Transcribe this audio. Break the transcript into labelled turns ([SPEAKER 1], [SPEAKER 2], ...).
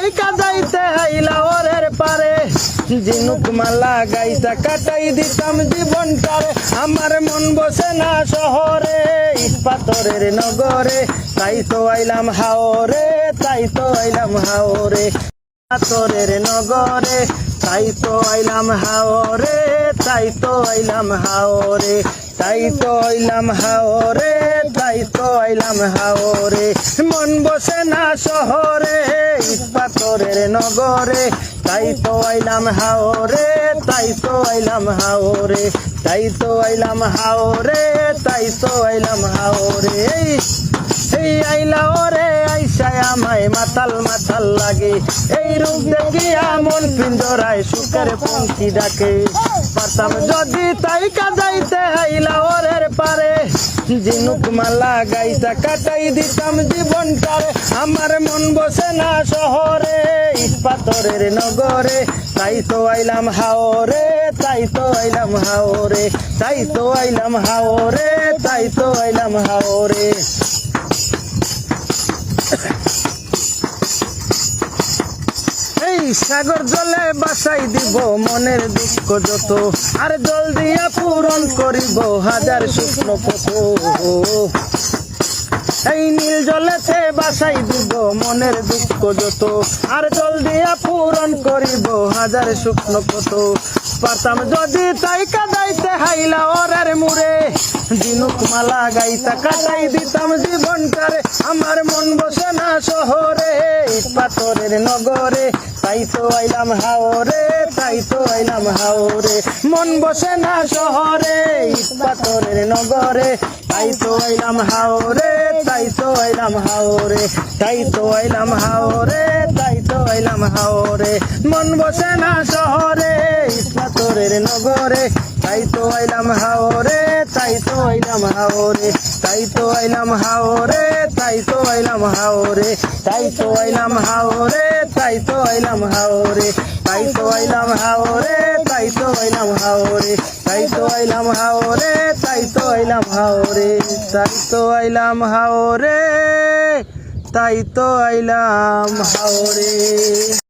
[SPEAKER 1] তাই কাজাইতে আইলা ওরের পারে জিনুক মালা গাইতা কাটাই দিতাম জীবনটারে আমার মন বসে না শহরে ইট পাথরের নগরে তাই তো আইলাম হাওরে তাই তো আইলাম হাওরে পাথরের নগরে তাই তো আইলাম হাওরে তাই তো আইলাম হাওরে তাই তো আইলাম হাওরে তাই তো আইলাম হাওরে মন বসে না শহরে ইট পাথরের নগরে তাই তো আইলাম হাওরে তাই তো আইলাম হাওরে তাই তো আইলাম হাওরে তাই তো আইলাম হাওরে এই আইলা ওরে আইসায় আমায় মাতাল মাতাল লাগে এই রূপ দেখিয়া মন পিঞ্জরায় সুখের পঙ্খী ডাকে পারতাম যদি তাই কাজাইতে আইলা ওরের পারে জিনুক মালা গাইতা কাটাই দিতাম জীবনটারে আমার মন বসে না শহরে ইট পাথরের নগরে তাই তো আইলাম হাওরে তাই তো আইলাম হাওরে তাই তো আইলাম হাওরে তাই তো আইলাম হাওরে এই সাগর জলে বাসাই দিব মনের দুঃখ যত আর জল দিয়া পূরণ করিব হাজার শুকন পথ এই নীল জলেতে বাসাই দিব মনের দুঃখ যত আর জল দিয়া পূরণ করিব হাজার শুকনো পথ পারতাম যদি তাই কাদাইতে হাইলা ওরের মুড়ে জিনুক মালা গাইতা কাটাই দিতাম জীবনটারে আমার মন বসে না শহরে ইট পাথরের নগরে তাই তো আইলাম হাওরে তাই তো আইলাম হাওরে মন বসে না শহরে ইট পাথরের নগরে তাই তো আইলাম হাওরে তাই তো আইলাম হাওরে তাই তো আইলাম হাওরে তাই তো আইলাম হাওরে মন বসে না শহরে ইট পাথরের নগরে তাই তো আইলাম হাওরে তাই তো আইলাম হাওরে তাই তো আইলাম হাওরে তাই তো আইলাম হাওরে তাই তো আইলাম হাওরে তাই তো আইলাম হাওরে তাই তো আইলাম হাওরে তাই তো আইলাম হাওরে তাই তো আইলাম হাওরে তাই তো আইলাম হাওরে তাই তো আইলাম হাওরে তাই তো আইলাম হাওরে।